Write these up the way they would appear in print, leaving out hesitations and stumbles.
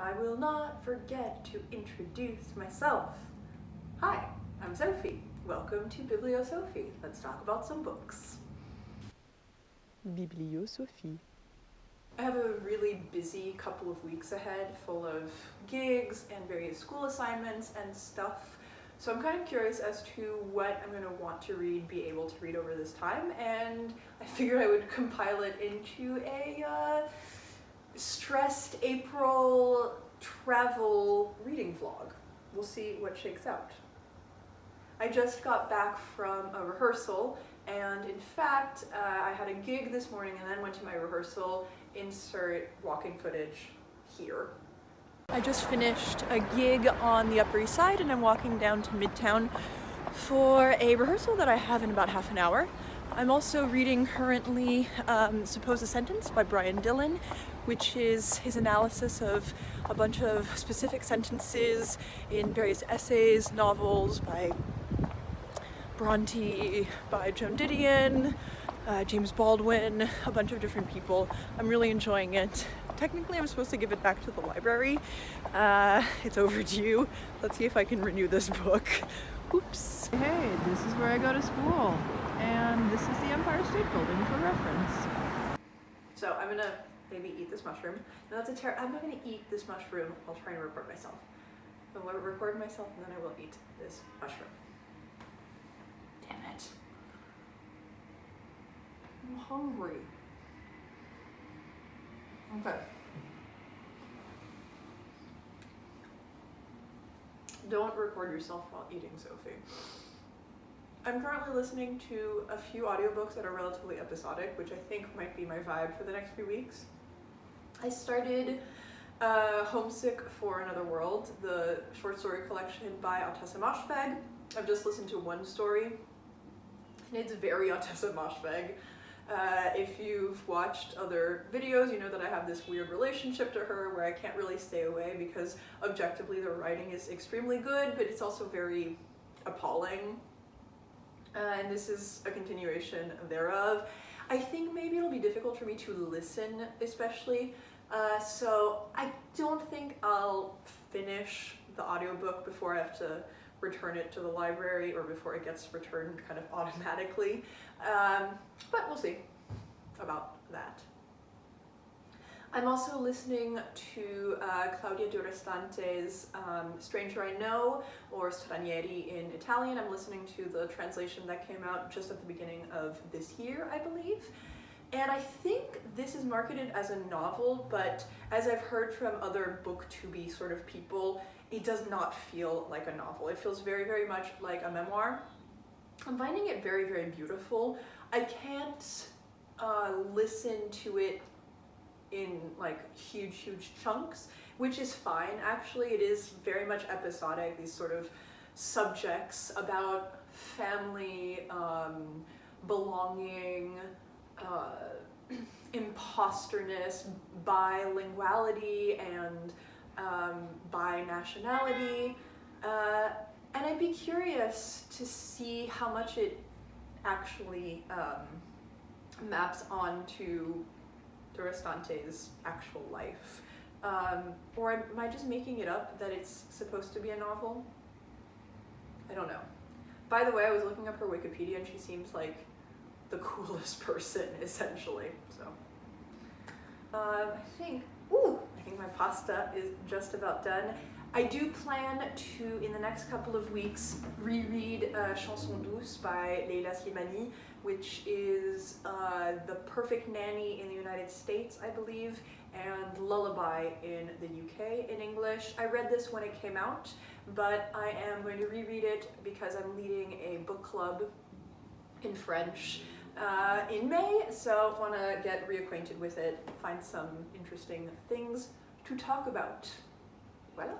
I will not forget to introduce myself. Hi, I'm Sophie. Welcome to Bibliosophie. Let's talk about some books. Bibliosophie. I have a really busy couple of weeks ahead, full of gigs and various school assignments and stuff. So I'm kind of curious as to what I'm going to want to read, be able to read over this time, and I figured I would compile it into a stressed April travel reading vlog. We'll see what shakes out. I just got back from a rehearsal, and in fact, I had a gig this morning and then went to my rehearsal. Insert walking footage here. I just finished a gig on the Upper East Side and I'm walking down to Midtown for a rehearsal that I have in about half an hour. I'm also reading currently Suppose a Sentence by Brian Dillon, which is his analysis of a bunch of specific sentences in various essays, novels by Bronte, by Joan Didion, James Baldwin, a bunch of different people. I'm really enjoying it. Technically, I'm supposed to give it back to the library. It's overdue. Let's see if I can renew this book. Oops. Hey, this is where I go to school. And this is the Empire State Building for reference. So I'm gonna maybe eat this mushroom. No, that's I'm not gonna eat this mushroom. I'll try and record myself. I'll record myself and then I will eat this mushroom. Damn it. I'm hungry. Okay. Don't record yourself while eating, Sophie. I'm currently listening to a few audiobooks that are relatively episodic, which I think might be my vibe for the next few weeks. I started Homesick for Another World, the short story collection by Ottessa Moshfegh. I've just listened to one story, and it's very Ottessa Moshfegh. If you've watched other videos, you know that I have this weird relationship to her where I can't really stay away because objectively the writing is extremely good, but it's also very appalling. And this is a continuation thereof. I think maybe it'll be difficult for me to listen, especially. So I don't think I'll finish the audiobook before I have to return it to the library or before it gets returned kind of automatically. But we'll see about that. I'm also listening to Claudia Durastanti's Stranger I Know, or Stranieri in Italian. I'm listening to the translation that came out just at the beginning of this year, I believe. And I think this is marketed as a novel, but as I've heard from other booktube sort of people, it does not feel like a novel. It feels very, very much like a memoir. I'm finding it very, very beautiful. I can't listen to it in like huge chunks, which is fine actually. It is very much episodic, these sort of subjects about family, belonging, imposterness, bilinguality, and bi-nationality, and I'd be curious to see how much it actually maps onto Durastanti's actual life. Or am I just making it up that it's supposed to be a novel? I don't know. By the way, I was looking up her Wikipedia and she seems like the coolest person, essentially. So, I think my pasta is just about done. I do plan to, in the next couple of weeks, reread Chanson Douce by Leïla Slimani, which is The Perfect Nanny in the United States, I believe, and Lullaby in the UK in English. I read this when it came out, but I am going to reread it because I'm leading a book club in French in May, so I want to get reacquainted with it, find some interesting things to talk about. Voilà.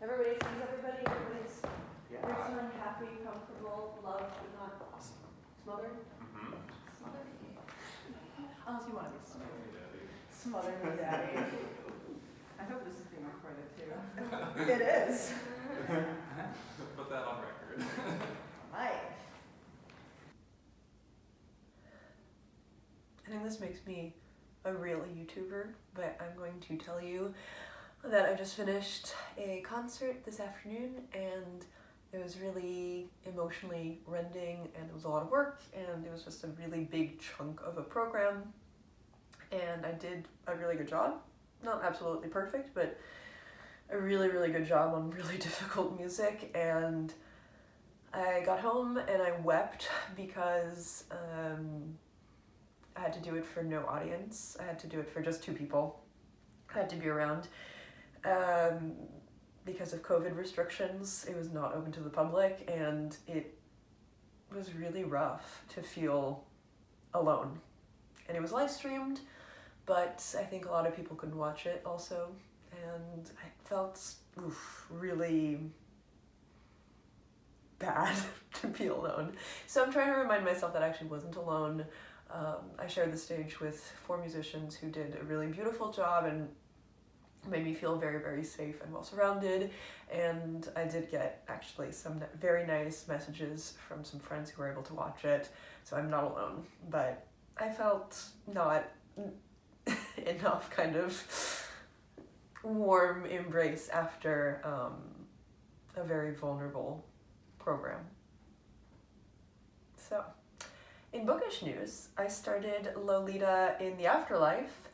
Everybody sees everybody. Everybody's happy, comfortable, loved, but not smothered. Smothered. Unless you want to be smothered. Smothered with daddy. I hope this is being recorded too. It is. Put that on record. Right. I think this makes me a real YouTuber, but I'm going to tell you that I just finished a concert this afternoon, and it was really emotionally rending, and it was a lot of work, and it was just a really big chunk of a program, and I did a really good job. Not absolutely perfect, but a really, really good job on really difficult music, and I got home and I wept because I had to do it for no audience. I had to do it for just 2 people. I had to be around. Because of COVID restrictions, it was not open to the public, and it was really rough to feel alone. And it was live streamed, but I think a lot of people couldn't watch it also, and I felt really bad to be alone. So I'm trying to remind myself that I actually wasn't alone. I shared the stage with 4 musicians who did a really beautiful job and made me feel very, very safe and well surrounded, and I did get actually some very nice messages from some friends who were able to watch it, so I'm not alone, but I felt not enough kind of warm embrace after a very vulnerable program. So, in bookish news, I started Lolita in the Afterlife,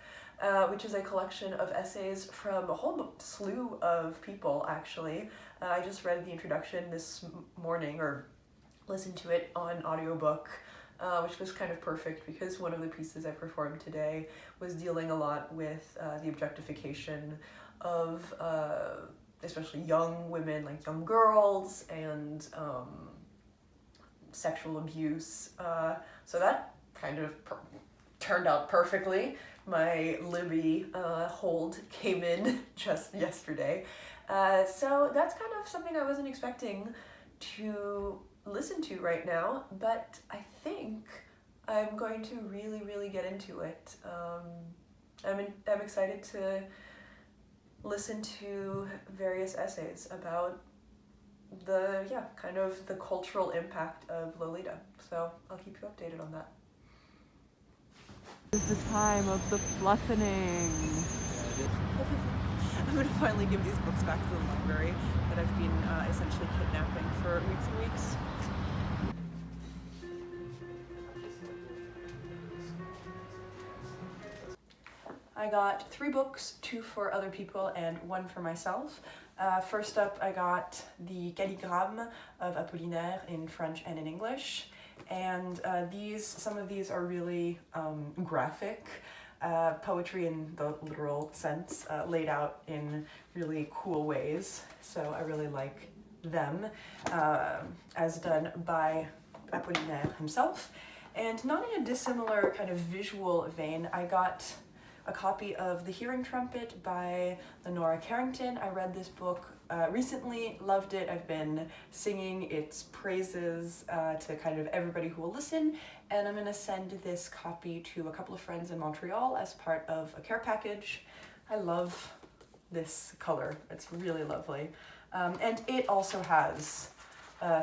which is a collection of essays from a whole slew of people, actually. I just read the introduction this morning, or listened to it on Audiobook, which was kind of perfect because one of the pieces I performed today was dealing a lot with the objectification of especially young women, like young girls, and sexual abuse. So that kind of turned out perfectly. My Libby hold came in just yesterday. So that's kind of something I wasn't expecting to listen to right now, but I think I'm going to really, really get into it. I'm excited to listen to various essays about the cultural impact of Lolita. So I'll keep you updated on that. It's the time of the fluffering. I'm going to finally give these books back to the library that I've been essentially kidnapping for weeks and weeks. I got 3 books, 2 for other people and 1 for myself. First up, I got the Gerigram of Apuliner in French and in English. And some of these are really graphic, poetry in the literal sense, laid out in really cool ways. So I really like them, as done by Apuliner himself. And not in a dissimilar kind of visual vein, I got a copy of The Hearing Trumpet by Lenora Carrington. I read this book recently, loved it. I've been singing its praises to kind of everybody who will listen, and I'm gonna send this copy to a couple of friends in Montreal as part of a care package. I love this color, it's really lovely. And it also has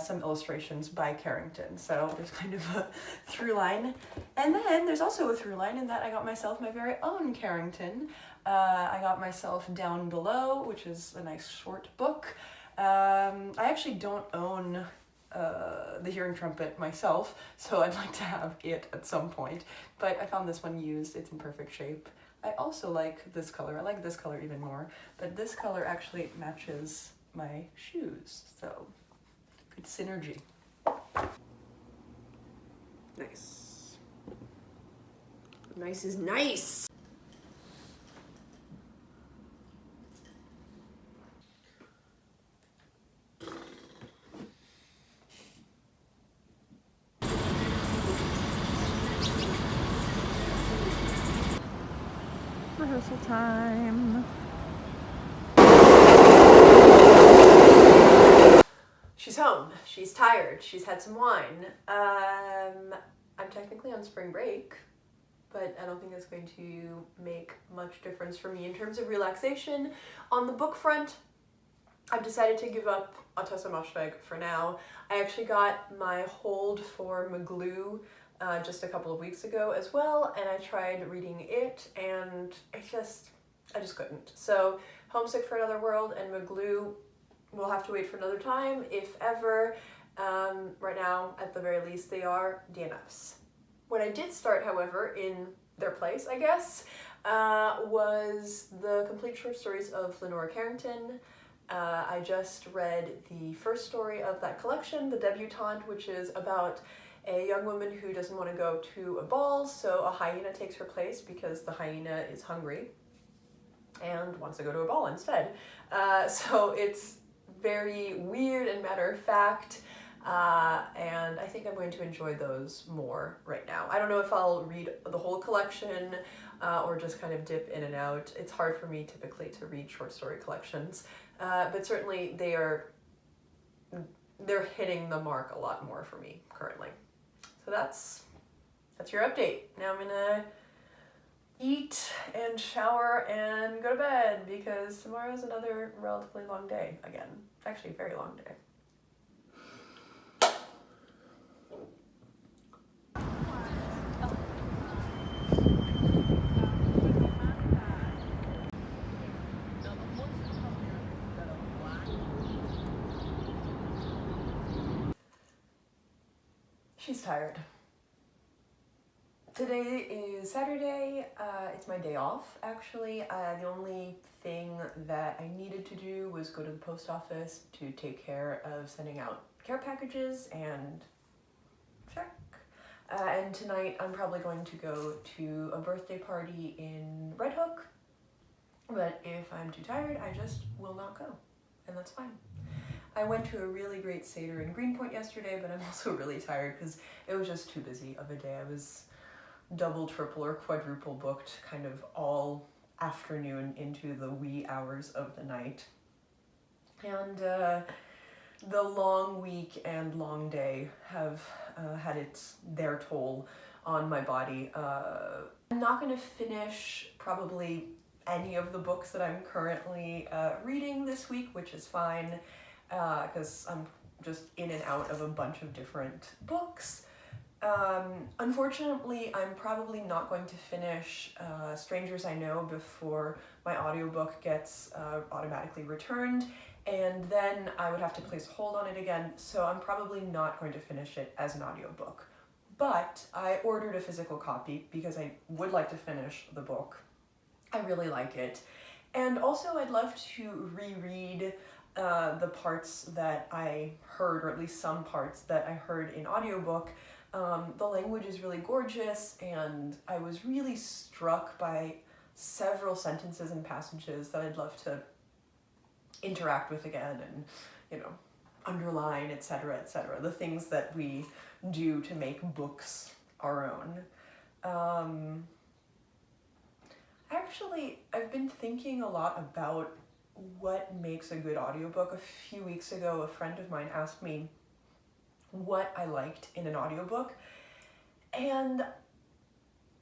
some illustrations by Carrington, so there's kind of a through line. And then there's also a through line in that I got myself my very own Carrington. I got myself Down Below, which is a nice short book. I actually don't own The Hearing Trumpet myself, so I'd like to have it at some point, but I found this one used. It's in perfect shape. I also like this color. I like this color even more, but this color actually matches my shoes, so good synergy. Nice. Nice is nice. Rehearsal time. She's home. She's tired. She's had some wine. I'm technically on spring break, but I don't think it's going to make much difference for me in terms of relaxation. On the book front, I've decided to give up Ottessa Moshfegh for now. I actually got my hold for McGlue just a couple of weeks ago as well, and I tried reading it, and I just couldn't. So Homesick for Another World and McGlue will have to wait for another time, if ever. Right now, at the very least, they are DNFs. What I did start, however, in their place, I guess, was the complete short stories of Lenora Carrington. I just read the first story of that collection, the Debutant, which is about a young woman who doesn't want to go to a ball, so a hyena takes her place because the hyena is hungry and wants to go to a ball instead. So it's very weird and matter-of-fact, and I think I'm going to enjoy those more right now. I don't know if I'll read the whole collection or just kind of dip in and out. It's hard for me typically to read short story collections, but certainly they're hitting the mark a lot more for me currently. So that's your update. Now I'm gonna eat and shower and go to bed because tomorrow's another relatively long day again. Actually, a very long day. She's tired. Today is Saturday. It's my day off, actually. The only thing that I needed to do was go to the post office to take care of sending out care packages and check. And tonight I'm probably going to go to a birthday party in Red Hook. But if I'm too tired, I just will not go. And that's fine. I went to a really great Seder in Greenpoint yesterday, but I'm also really tired because it was just too busy of a day. I was double, triple, or quadruple booked kind of all afternoon into the wee hours of the night. And the long week and long day have had their toll on my body. I'm not going to finish probably any of the books that I'm currently reading this week, which is fine. Because I'm just in and out of a bunch of different books. Unfortunately, I'm probably not going to finish Strangers I Know before my audiobook gets automatically returned, and then I would have to place a hold on it again, so I'm probably not going to finish it as an audiobook. But I ordered a physical copy because I would like to finish the book. I really like it. And also I'd love to reread the parts that I heard, or at least some parts that I heard in audiobook. The language is really gorgeous, and I was really struck by several sentences and passages that I'd love to interact with again and, underline, etc., etc. The things that we do to make books our own. Actually, I've been thinking a lot about what makes a good audiobook. A few weeks ago, a friend of mine asked me what I liked in an audiobook, and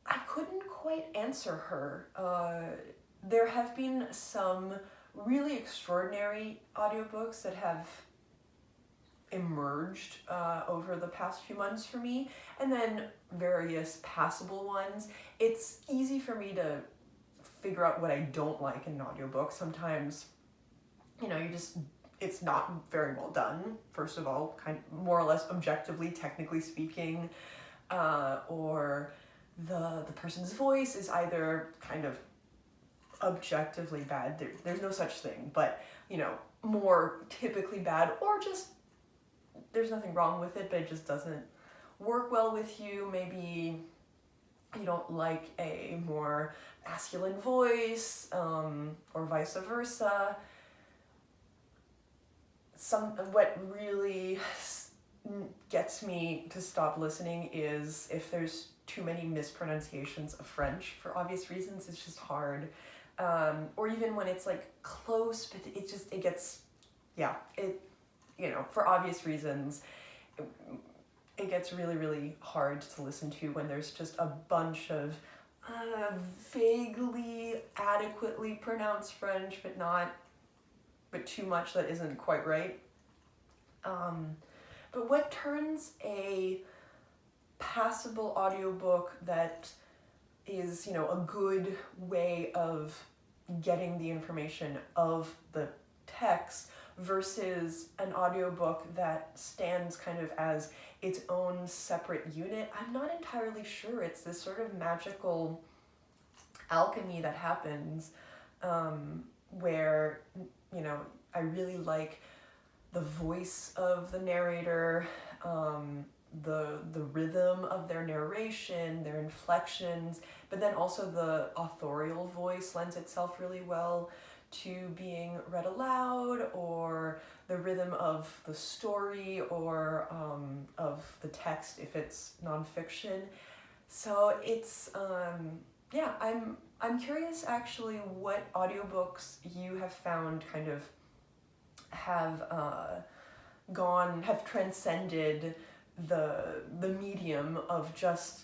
I couldn't quite answer her. There have been some really extraordinary audiobooks that have emerged over the past few months for me, and then various passable ones. It's easy for me to figure out what I don't like in an audiobook. Sometimes, it's not very well done, first of all, kind of more or less objectively, technically speaking, or the person's voice is either kind of objectively bad, there's no such thing, but, more typically bad, or just there's nothing wrong with it, but it just doesn't work well with you. Maybe you don't like a more masculine voice, or vice versa. What really gets me to stop listening is if there's too many mispronunciations of French. For obvious reasons, it's just hard. Or even when it's like close, but it for obvious reasons, it gets really, really hard to listen to when there's just a bunch of vaguely, adequately pronounced French, but too much that isn't quite right. But what turns a passable audiobook that is, a good way of getting the information of the text versus an audiobook that stands kind of as its own separate unit, I'm not entirely sure. It's this sort of magical alchemy that happens where, I really like the voice of the narrator, the rhythm of their narration, their inflections, but then also the authorial voice lends itself really well to being read aloud, or the rhythm of the story, or of the text if it's nonfiction. So it's I'm curious actually what audiobooks you have found kind of have transcended the medium of just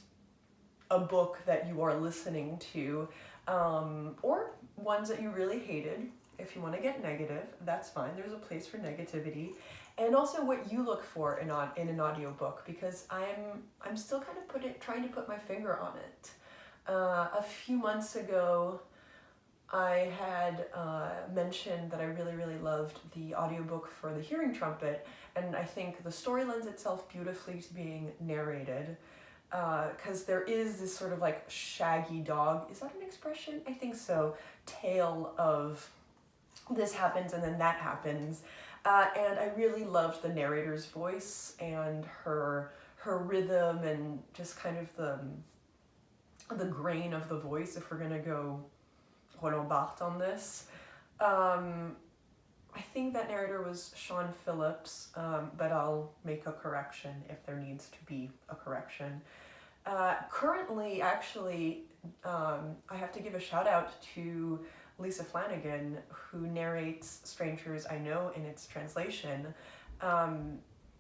a book that you are listening to, or ones that you really hated. If you want to get negative, that's fine. There's a place for negativity. And also what you look for in an audiobook, because I'm still kind of trying to put my finger on it. A few months ago, I had mentioned that I really, really loved the audiobook for The Hearing Trumpet, and I think the story lends itself beautifully to being narrated, because there is this sort of like shaggy dog, is that an expression? I think so, tale of this happens and then that happens, and I really loved the narrator's voice and her rhythm and just kind of the grain of the voice, if we're gonna go Roland Barthes on this. I think that narrator was Sean Phillips, but I'll make a correction if there needs to be a correction. Currently, actually, I have to give a shout out to Lisa Flanagan, who narrates Strangers I Know in its translation.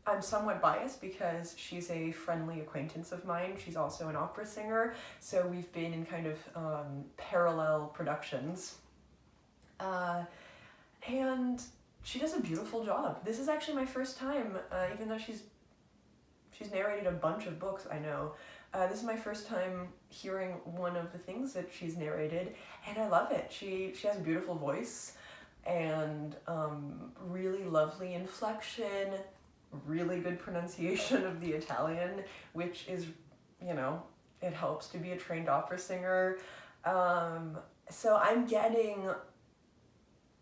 I'm somewhat biased because she's a friendly acquaintance of mine. She's also an opera singer, so we've been in kind of parallel productions. And she does a beautiful job. This is actually my first time, even though she's narrated a bunch of books, I know. This is my first time hearing one of the things that she's narrated, and I love it. She has a beautiful voice, and really lovely inflection, really good pronunciation of the Italian, which is, it helps to be a trained opera singer. So I'm getting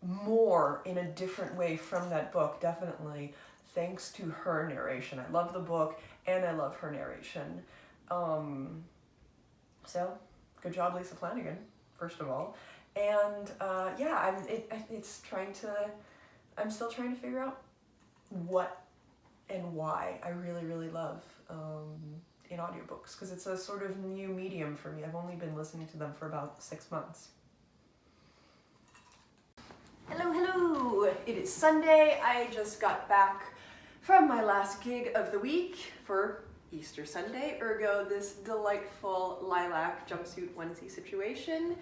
more in a different way from that book, definitely, thanks to her narration. I love the book, and I love her narration. So, good job, Lisa Flanagan, first of all. And I'm still trying to figure out what and why I really, really love in audiobooks, because it's a sort of new medium for me. I've only been listening to them for about 6 months. Hello! It is Sunday. I just got back from my last gig of the week for Easter Sunday, ergo this delightful lilac jumpsuit onesie situation,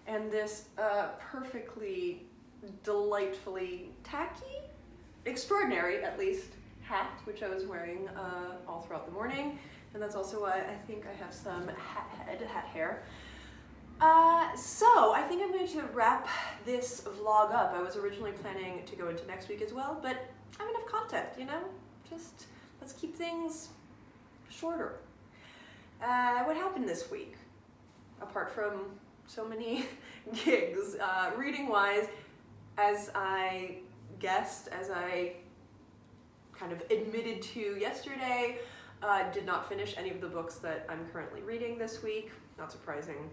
and this perfectly, delightfully tacky, extraordinary at least, hat, which I was wearing all throughout the morning, and that's also why I think I have some hat hair. So I think I'm going to wrap this vlog up. I was originally planning to go into next week as well, but I have enough content, just let's keep things shorter. What happened this week, apart from so many gigs, reading-wise, as I guessed, as I kind of admitted to yesterday, did not finish any of the books that I'm currently reading this week, not surprising.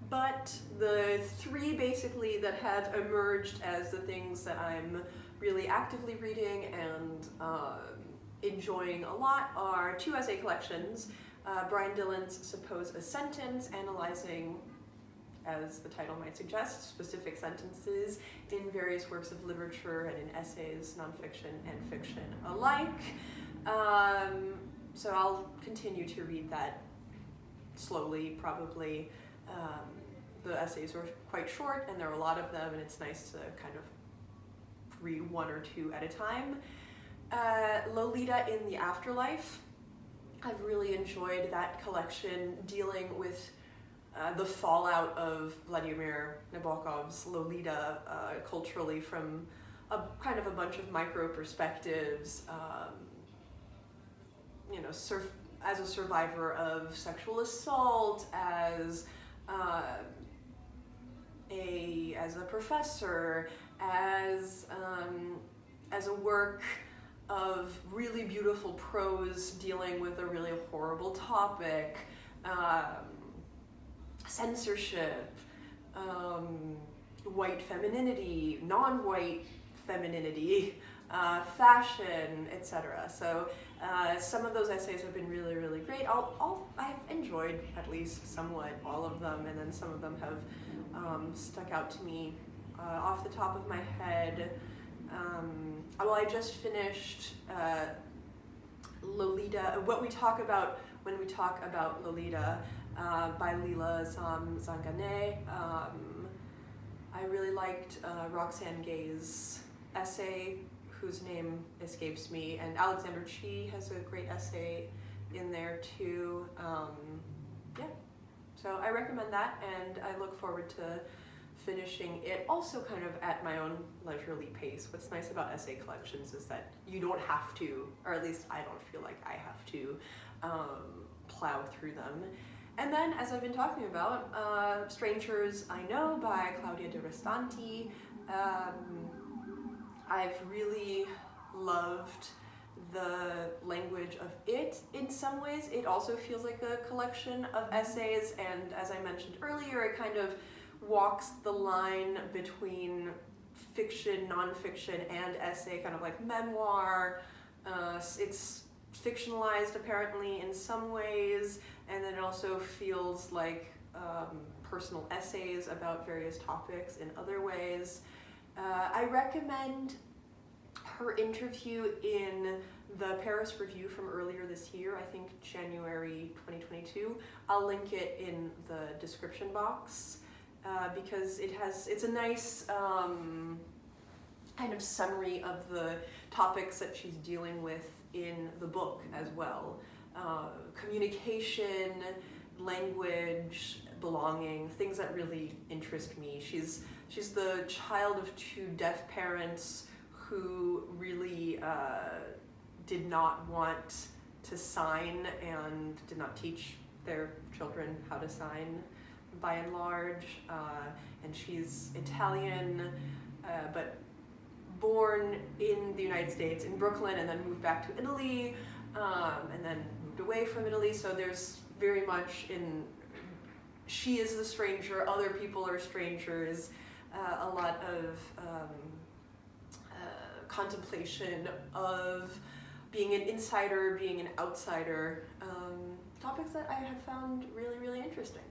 But the three basically that have emerged as the things that I'm really actively reading and enjoying a lot are two essay collections, Brian Dillon's Suppose a Sentence, analyzing as the title might suggest, specific sentences in various works of literature and in essays, nonfiction and fiction alike. So I'll continue to read that slowly, probably. The essays are quite short, and there are a lot of them, and it's nice to kind of read one or two at a time. Lolita in the Afterlife. I've really enjoyed that collection, dealing with the fallout of Vladimir Nabokov's Lolita culturally from a kind of a bunch of micro perspectives. You know, as a survivor of sexual assault, as a professor, as a work of really beautiful prose dealing with a really horrible topic, censorship, white femininity, non-white femininity, fashion, etc. So some of those essays have been really, really great. I've enjoyed at least somewhat all of them, and then some of them have stuck out to me off the top of my head. Well, I just finished Lolita, What We Talk About When We Talk About Lolita by Leïla Zangane. I really liked Roxane Gay's essay, whose name escapes me, and Alexander Chi has a great essay in there too. Yeah, so I recommend that, and I look forward to finishing it also kind of at my own leisurely pace. What's nice about essay collections is that you don't have to, or at least I don't feel like I have to, plow through them. And then, as I've been talking about, Strangers I Know by Claudia Durastanti. I've really loved the language of it. In some ways, it also feels like a collection of essays, and as I mentioned earlier, it kind of walks the line between fiction, nonfiction, and essay, kind of like memoir. It's fictionalized apparently in some ways, and then it also feels like personal essays about various topics in other ways. I recommend her interview in the Paris Review from earlier this year, I think January 2022. I'll link it in the description box because it's a nice kind of summary of the topics that she's dealing with in the book as well. Communication, language, belonging, things that really interest me. She's the child of two deaf parents who really did not want to sign and did not teach their children how to sign by and large. And she's Italian, but born in the United States, in Brooklyn, and then moved back to Italy, and then moved away from Italy. So there's very much she is the stranger, other people are strangers, a lot of contemplation of being an insider, being an outsider, topics that I have found really, really interesting.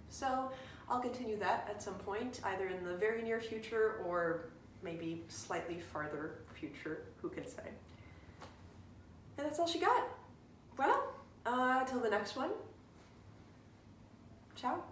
So I'll continue that at some point, either in the very near future or maybe slightly farther future, who can say. And that's all she got. Well, till the next one. Ciao.